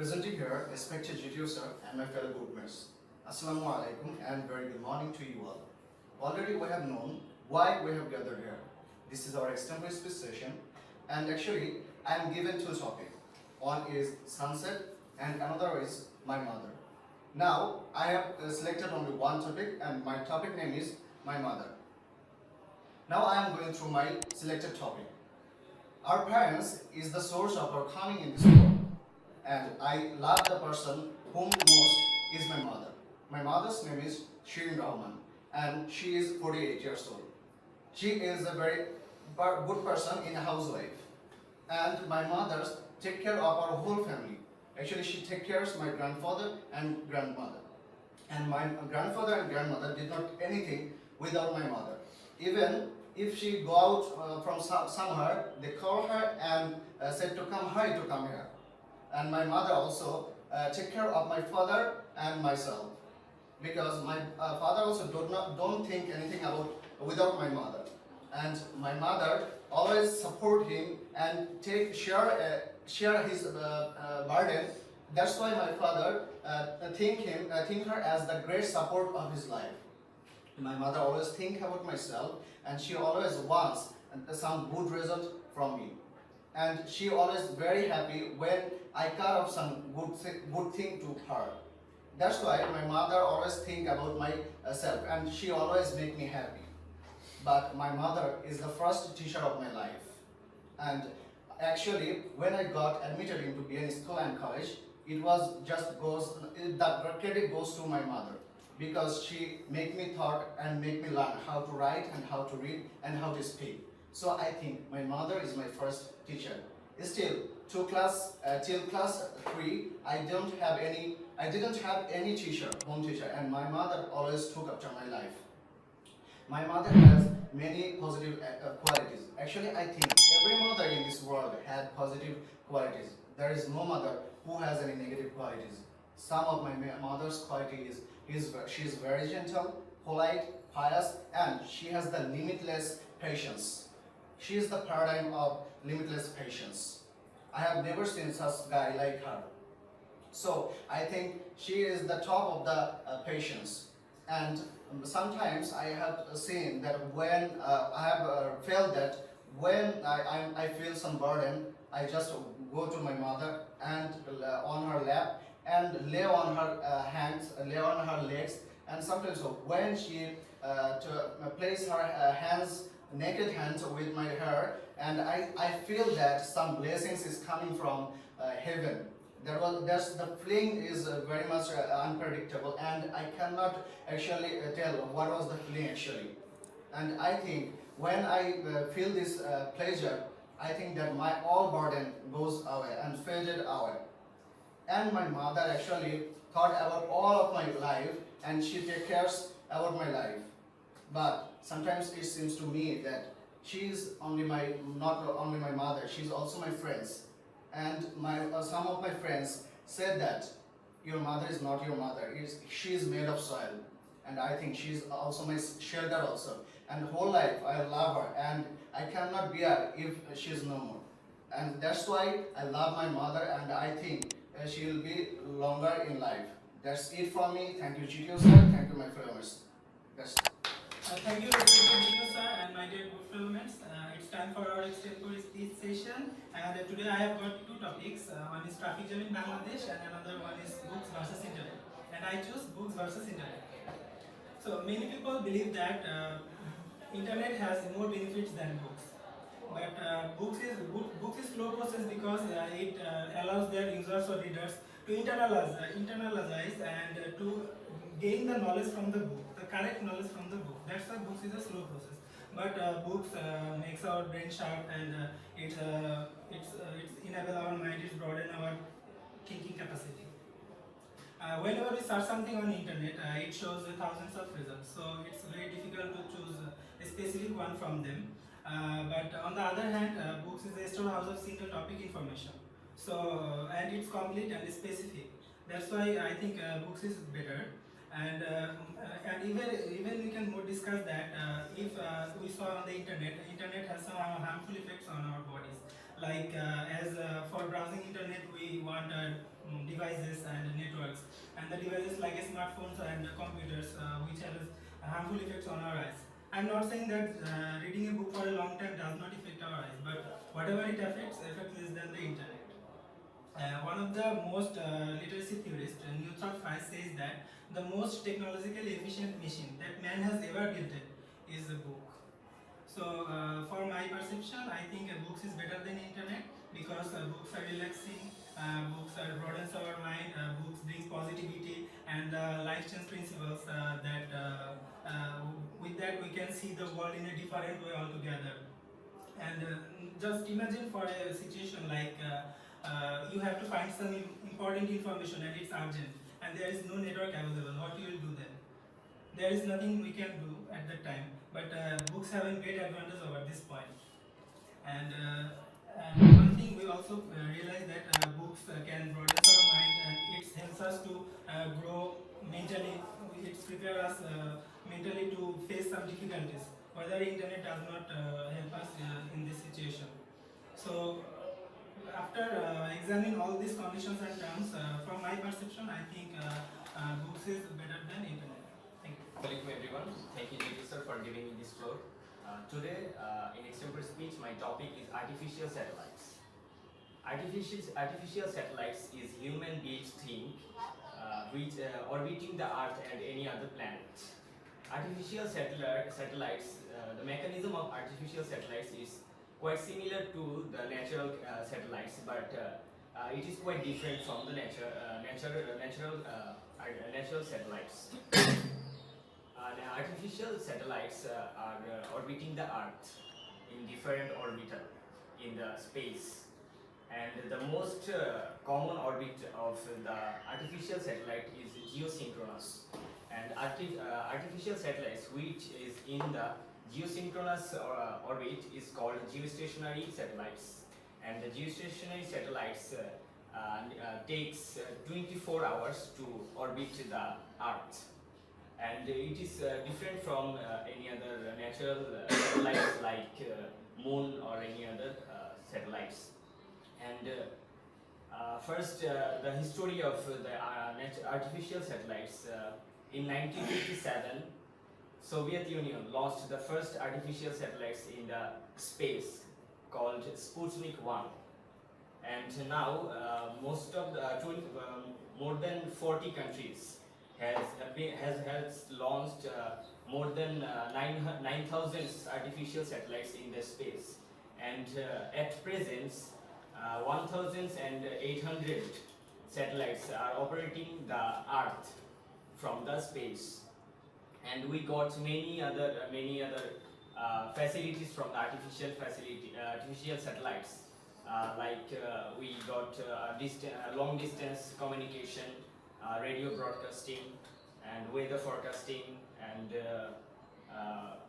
Presenting here, respected GTO sir and my fellow groupmates. Assalamu alaikum and very good morning to you all. Already we have known why we have gathered here. This is our extempore speech session, and actually I am given two topics. One is sunset and another is my mother. Now I have selected only one topic, and my topic name is my mother. Now I am going through my selected topic. Our parents is the source of our coming in this world, and I love the person whom most is my mother. My mother's name is Shirin Rahman, and she is 48 years old. She is a very good person in a housewife, and my mother take care of our whole family. Actually, she take care of my grandfather and grandmother, and my grandfather and grandmother did not anything without my mother. Even if she go out from somewhere, they call her and said to come here. And my mother also take care of my father and myself, because my father also don't think anything about without my mother, and my mother always support him and share his burden. That's why my father think her as the great support of his life. My mother always think about myself, and she always wants some good result from me, and she always very happy when I cut off some good thing to her. That's why my mother always think about myself, and she always make me happy. But my mother is the first teacher of my life, and actually when I got admitted into BN school and college, the credit goes to my mother, because she make me thought and make me learn how to write and how to read and how to speak. So I think my mother is my first teacher. Still, till class 3, I didn't have any teacher, home teacher, and my mother always took after my life. My mother has many positive qualities. Actually, I think every mother in this world had positive qualities. There is no mother who has any negative qualities. Some of my mother's qualities is she is very gentle, polite, pious, and she has the limitless patience. She is the paradigm of limitless patience. I have never seen such guy like her. So I think she is the top of the patience. And sometimes I have seen that when I have felt that when I feel some burden, I just go to my mother and on her lap and lay on her hands, lay on her legs, and sometimes when she place her naked hands with my hair, and I feel that some blessings is coming from heaven. The feeling is very much unpredictable, and I cannot actually tell what was the feeling actually. And I think when I feel this pleasure, I think that my all burden goes away and faded away. And my mother actually thought about all of my life, and she takes care about my life. But sometimes it seems to me that she is not only my mother, she's also my friends. And some of my friends said that your mother is not your mother, she is made of soil. And I think she's also my shelter also. And whole life I love her, and I cannot bear if she is no more. And that's why I love my mother, and I think she will be longer in life. That's it from me. Thank you, GTO sir. Thank you, my fellow members. Thank you, GTO sir, and my dear good fellow members. It's time for our extempore speech session, and today I have got two topics. One is traffic jam in Bangladesh, and another one is books versus internet. And I choose books versus internet. So many people believe that internet has more benefits than books. But books is slow process, because it allows their users or readers to internalize and to gain the knowledge from the book, the correct knowledge from the book. That's why books is a slow process. But books makes our brain sharp, and it's enable our mind, it's broaden our thinking capacity. Whenever we search something on internet, it shows thousands of results. So it's very difficult to choose a specific one from them. But on the other hand, books is a storehouse of single topic information. So and it's complete and specific. That's why I think books is better. And even we can more discuss that if we saw on the internet has some harmful effects on our bodies. Like as for browsing internet, we want devices and networks, and the devices like smartphones and computers, which have harmful effects on our eyes. I'm not saying that reading a book for a long time does not affect our eyes, but whatever it affects less than the internet. One of the most literacy theorists, Neutral Fries, says that the most technologically efficient machine that man has ever built is a book. So, for my perception, I think books is better than internet because books are relaxing, books are broadens our mind, books bring positivity and life change principles that with that we can see the world in a different way altogether. And just imagine for a situation like you have to find some important information and it's urgent and there is no network available. What you will do then? There is nothing we can do at that time. But books have a great advantage over this point. And one thing we also realize that books can broaden our mind and it helps us to grow mentally. It prepares us mentally to face some difficulties. Whether internet does not help us in this situation. So after examining all these conditions and terms, from my perception, I think books is better than internet. Thank you. Welcome everyone. Thank you, JT sir, for giving me this floor. Today, in Extempore speech, my topic is artificial satellites. Artificial satellites is human-built thing which orbiting the Earth and any other planet. Artificial satellites, the mechanism of artificial satellites is quite similar to the natural satellites, but it is quite different from the natural satellites. Artificial satellites are orbiting the Earth in different orbital in the space, and the most common orbit of the artificial satellite is geosynchronous. And artificial satellites which is in the geosynchronous orbit is called geostationary satellites, and the geostationary satellites takes 24 hours to orbit the Earth. And it is different from any other natural satellites like moon or any other satellites. And first, the history of the artificial satellites. In 1957, Soviet Union launched the first artificial satellites in the space called Sputnik 1. And now, more than 40 countries has launched more than 9,000 artificial satellites in the space, and at present 1,800 satellites are operating the Earth from the space, and we got many other facilities from the artificial satellites, like we got long distance communication, radio broadcasting, and weather forecasting, and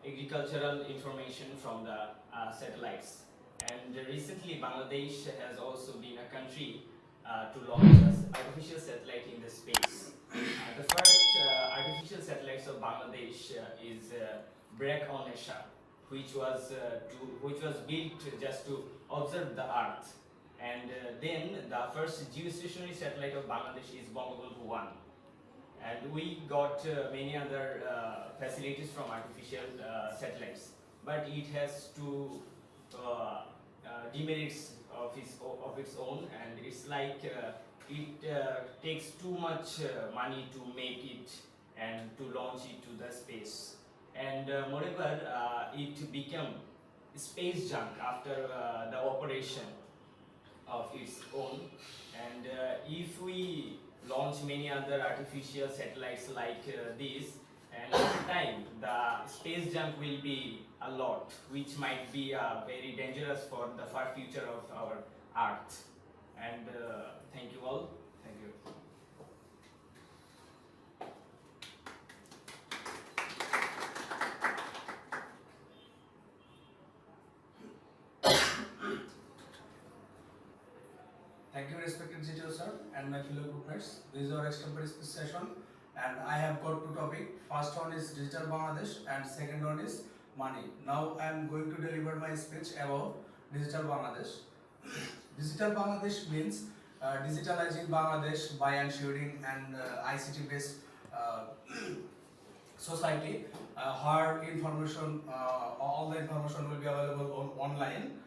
agricultural information from the satellites. And recently Bangladesh has also been a country to launch artificial satellite in the space. The first artificial satellites of Bangladesh is Break-on-Esha, which was built just to observe the Earth. And then the first geostationary satellite of Bangladesh is Bangabandhu 1. And we got many other facilities from artificial satellites, but it has two demerits of its own, and it's like it takes too much money to make it and to launch it to the space. And moreover, it became space junk after the operation of its own. And if we launch many other artificial satellites like this, and over time the space junk will be a lot, which might be very dangerous for the far future of our Earth. And thank you all. Thank you. Thank you, respected GTO sir and my fellow groupmates. This is our extempore speech session, and I have got two topics. First one is Digital Bangladesh, and second one is money. Now I am going to deliver my speech about Digital Bangladesh. Digital Bangladesh means digitalizing Bangladesh by ensuring an ICT based society where information, all the information will be available online.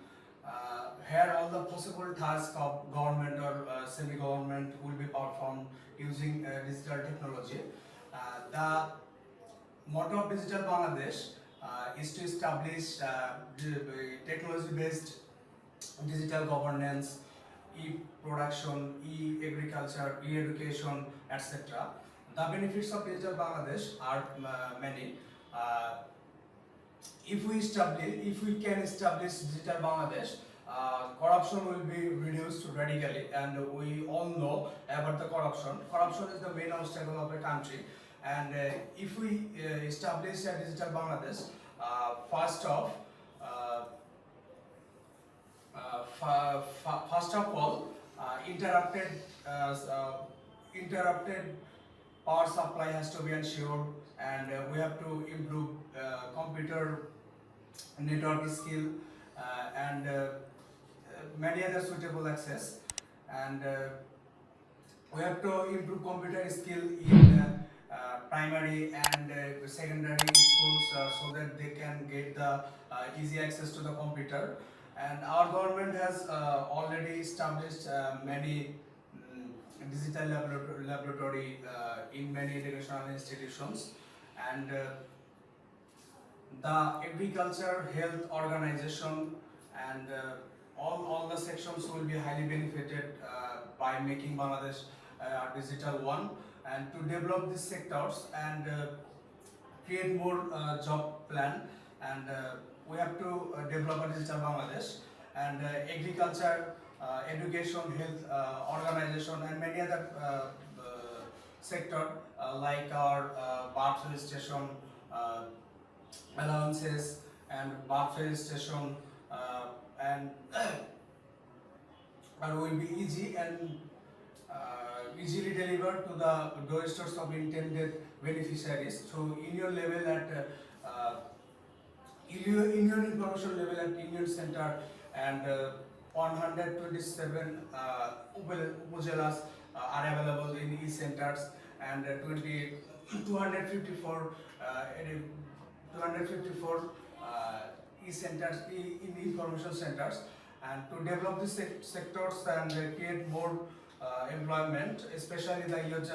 Here all the possible tasks of government or semi-government will be performed using digital technology. The motto of Digital Bangladesh is to establish technology-based digital governance, e-production, e-agriculture, e-education, etc. The benefits of Digital Bangladesh are many. If we can establish Digital Bangladesh, corruption will be reduced radically, and we all know about the corruption. Corruption is the main obstacle of a country, and if we establish a Digital Bangladesh, first of all, interrupted power supply has to be ensured, and we have to improve computer network skill and many other suitable access, and we have to improve computer skill in primary and secondary schools so that they can get the easy access to the computer. And our government has already established many digital laboratory in many educational institutions, and the agriculture health organization and all the sections will be highly benefited by making Bangladesh a digital one, and to develop these sectors and create more job plan, and we have to develop a digital Bangladesh, and agriculture, education, health organization, and many other sector like our birth registration allowances and birth registration and will be easy and easily delivered to the doorsteps of intended beneficiaries through union level at union information level at union center, and 127 upajelas are available in e-centers, and 254 e-centers, information centers, and to develop these sectors and create more employment, especially the youth,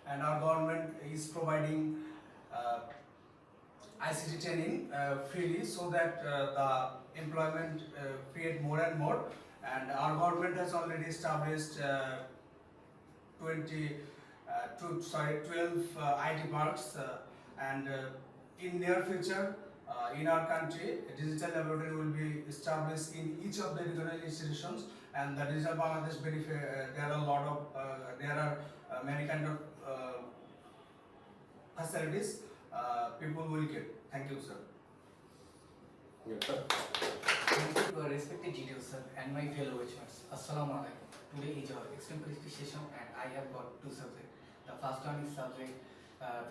and our government is providing ICT training freely so that the employment create more and more, and our government has already established 12 IT parks, and in near future in our country a digital laboratory will be established in each of the educational institutions, and the Digital Bangladesh benefit, there are a lot of there are many kind of facilities people will get. Thank you, sir. Thank you to our respected GDO sir and my fellow watchers. Assalamu alaikum. Today is our extempore session, and I have got two subjects. The first one is subject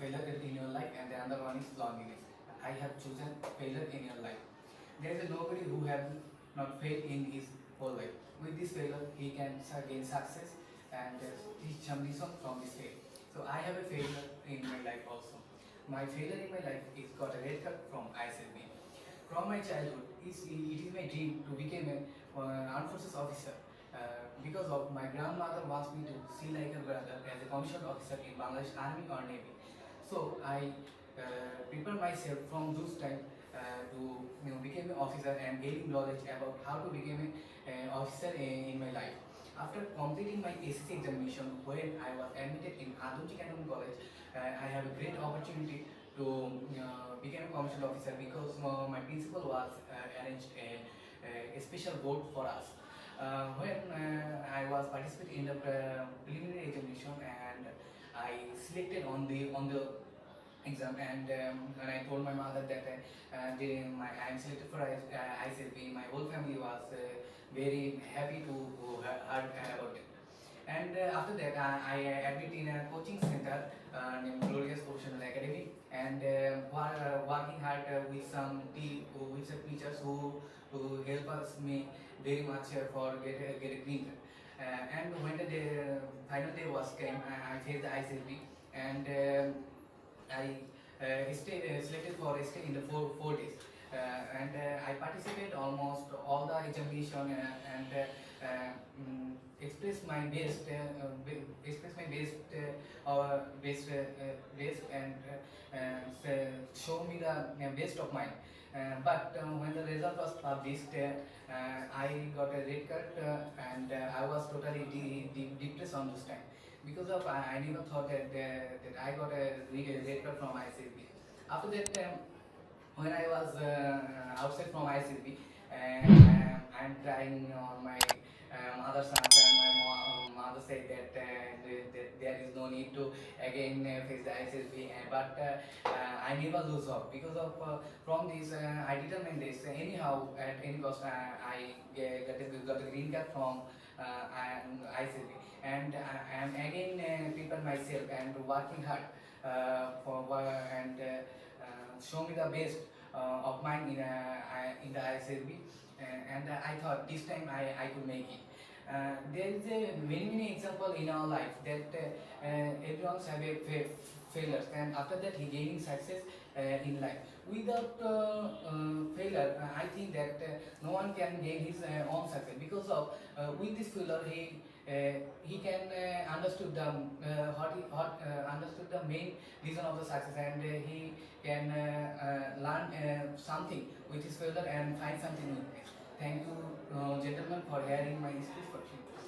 failure in your life, and the other one is loneliness. I have chosen failure in your life. There is nobody who have not failed in his whole life. With this failure, he can gain success and teach some lesson from this failure. So I have a failure in my life also. My failure in my life is got a red card from ISSB. From my childhood, it is my dream to become an armed forces officer. Because of my grandmother wants me to see like a brother as a commissioned officer in Bangladesh Army or Navy. So I prepare myself from those time to become an officer and gaining knowledge about how to become an officer in my life. After completing my SSC examination, when I was admitted in Adunji Cantonment College, I have a great opportunity to become a commissioned officer because my principal was arranged a special board for us. When I was participating in the preliminary examination, and I selected on the exam, and when I told my mother that I am selected for ISSB, my whole family was very happy to heard about it. And after that, I admitted in a coaching center named Glorious Professional Academy, and working hard with some teachers who help us me very much for get a green card. And when the final day was came, I faced the ISSB, and I selected for stay in the 4 days, and I participated almost all the examination and express my best, best and show me the best of mine. But when the result was published, I got a red card, and I was totally depressed on this time because of I never thought that I got a red card from ISSB. After that, when I was outside from ISSB, I'm crying on my mother's side, and my mother said that there is no need to again face the ISSB, but I never lose hope because of from this I determined this anyhow at any cost. I got a green card from ISSB, and I am again prepare myself and working hard and show me the best of mine in the ISSB, and I thought this time I could make it. There is a many example in our life that everyone's have a failures, and after that he gaining success in life. Without failure, I think that no one can gain his own success because of with this failure he can understood the understood the main reason of the success, and he can learn something with his failure and find something new. Thank you, gentlemen, for hearing my speech for few minutes.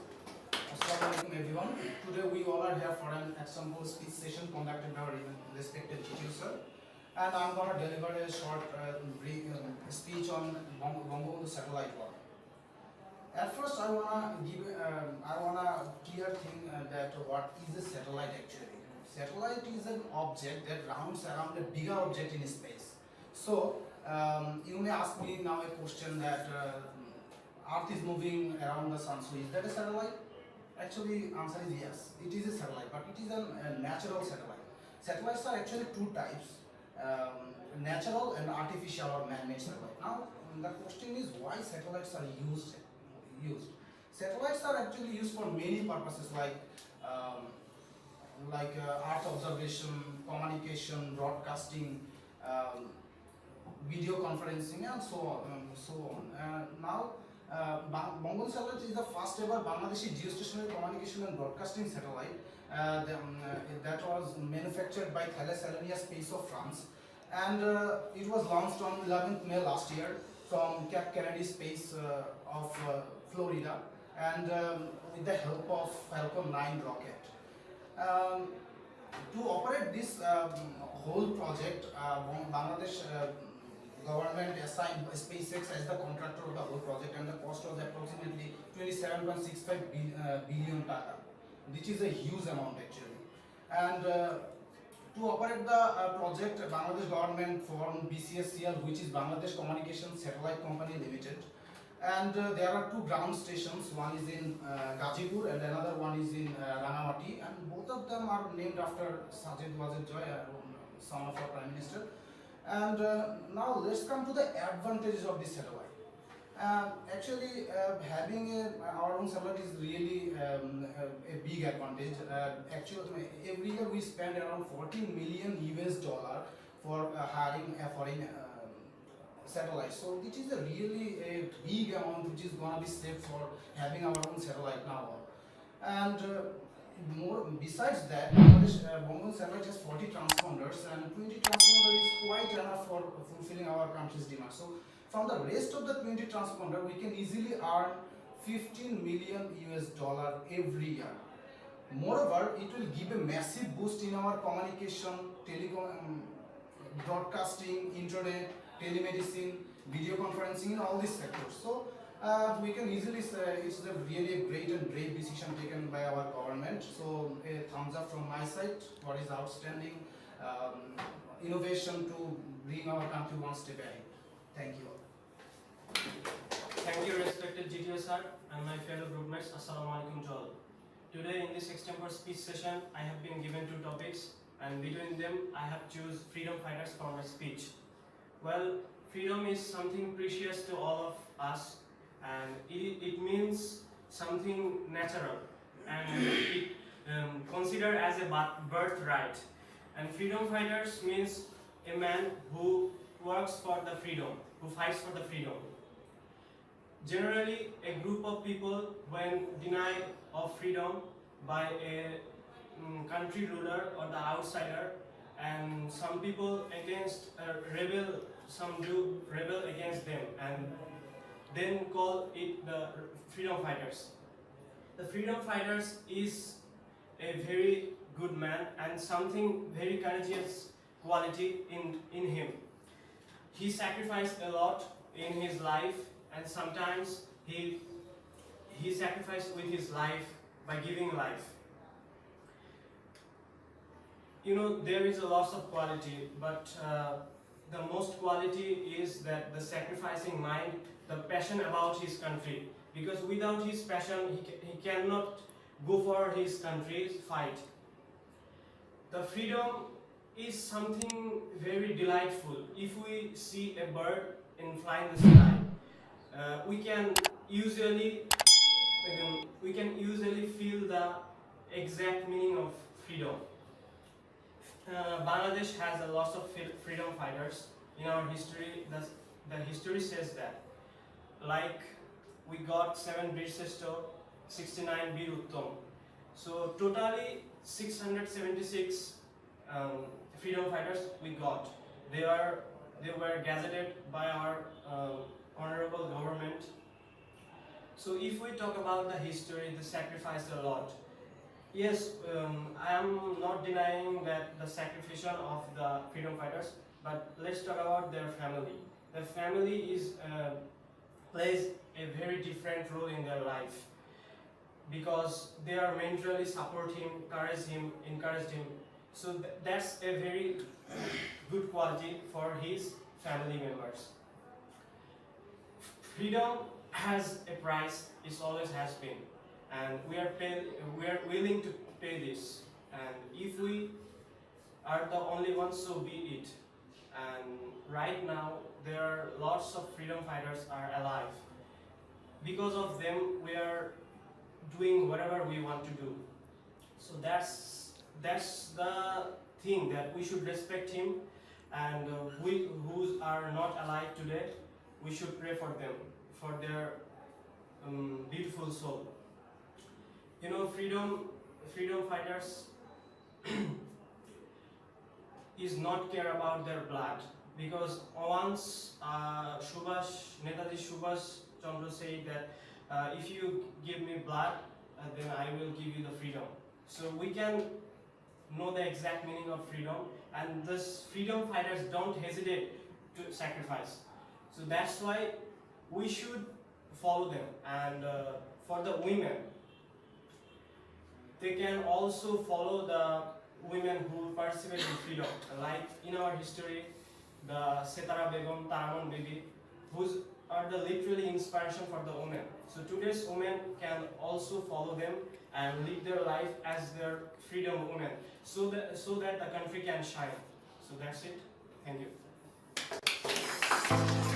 Assalamualaikum everyone. Today we all are here for an example speech session conducted by our respected GTO sir, and I'm gonna deliver a short brief speech on Bangabandhu satellite work. At first, I wanna clear thing that what is a satellite actually. Satellite is an object that rounds around a bigger object in space. So you may ask me now a question that Earth is moving around the sun. So is that a satellite? Actually, answer is yes. It is a satellite, but it is a natural satellite. Satellites are actually two types: natural and artificial or man-made satellite. Now the question is why satellites are used. Satellites are actually used for many purposes like Earth observation, communication, broadcasting, video conferencing, and so on. Now, Bangabandhu satellite is the first ever Bangladeshi geostationary communication and broadcasting satellite that was manufactured by Thales Alenia Space of France, and it was launched on 11th May last year from Cape Kennedy Space of Florida, and with the help of Helpline 9 rocket. To operate this whole project, Bangladesh government assigned SpaceX as the contractor of the whole project, and the cost was approximately 27.65 billion taka, which is a huge amount actually. And to operate the project, Bangladesh government formed BCSCL, which is Bangladesh Communications Satellite Company Limited. And there are two ground stations. One is in Gazipur and another one is in Rangamati, and both of them are named after Sajid Wazir Joy, son of our Prime Minister. And now let's come to the advantages of this satellite. Actually, having our own satellite is really a big advantage. Actually, every year we spend around 14 million US dollar for hiring a foreign satellite. So which is a really a big amount which is gonna be saved for having our own satellite now. And more besides that, Bangabandhu satellite has 40 transponders, and 20 transponders is quite enough for fulfilling our country's demand. So from the rest of the 20 transponder, we can easily earn 15 million US dollar every year. Moreover, it will give a massive boost in our communication, telecom, broadcasting, internet, telemedicine, video conferencing, in all these sectors. So we can easily say it's a really great and brave decision taken by our government. So a thumbs up from my side for his outstanding innovation to bring our country one step ahead. Thank you all. Thank you, respected GTO sir and my fellow groupmates. Assalamu alaikum to all. Today in this extempore speech session, I have been given two topics, and between them I have choose freedom fighters for my speech. Well, freedom is something precious to all of us, and it means something natural, and it considered as a birthright. And freedom fighters means a man who works for the freedom, who fights for the freedom. Generally, a group of people, when denied of freedom by a country ruler or the outsider, and some people against rebel, some do rebel against them, and then call it the freedom fighters. The freedom fighters is a very good man and something very courageous quality in him. He sacrificed a lot in his life, and sometimes he sacrificed with his life by giving life. You know, there is a loss of quality, but the most quality is that the sacrificing mind, the passion about his country. Because without his passion, he cannot go for his country's fight. The freedom is something very delightful. If we see a bird in flying the sky, we can usually feel the exact meaning of freedom. Bangladesh has a lot of freedom fighters in our history. The history says that, like, we got 7 Bir Sheshto, 69 Bir Uttom. So totally 676 freedom fighters we got. They were gazetted by our honorable government. So if we talk about the history, they sacrificed a lot. Yes, I am not denying that the sacrifice of the freedom fighters, but let's talk about their family. Their family plays a very different role in their life, because they are mentally support him, encouraged him. So that's a very good quality for his family members. Freedom has a price, it always has been, and we are willing to pay this. And if we are the only ones, so be it. And right now there are lots of freedom fighters are alive. Because of them, we are doing whatever we want to do. So that's the thing, that we should respect him, and we who are not alive today, we should pray for them, for their beautiful soul. You know, freedom fighters is not care about their blood, because once Netaji Subhash Chandra said that if you give me blood, then I will give you the freedom. So we can know the exact meaning of freedom, and these freedom fighters don't hesitate to sacrifice. So that's why we should follow them. And for the women, they can also follow the women who participate in freedom. Like in our history, the Setara Begum, Taramon Bibi, who are the literally inspiration for the women. So today's women can also follow them and live their life as their freedom women, so that the country can shine. So that's it. Thank you.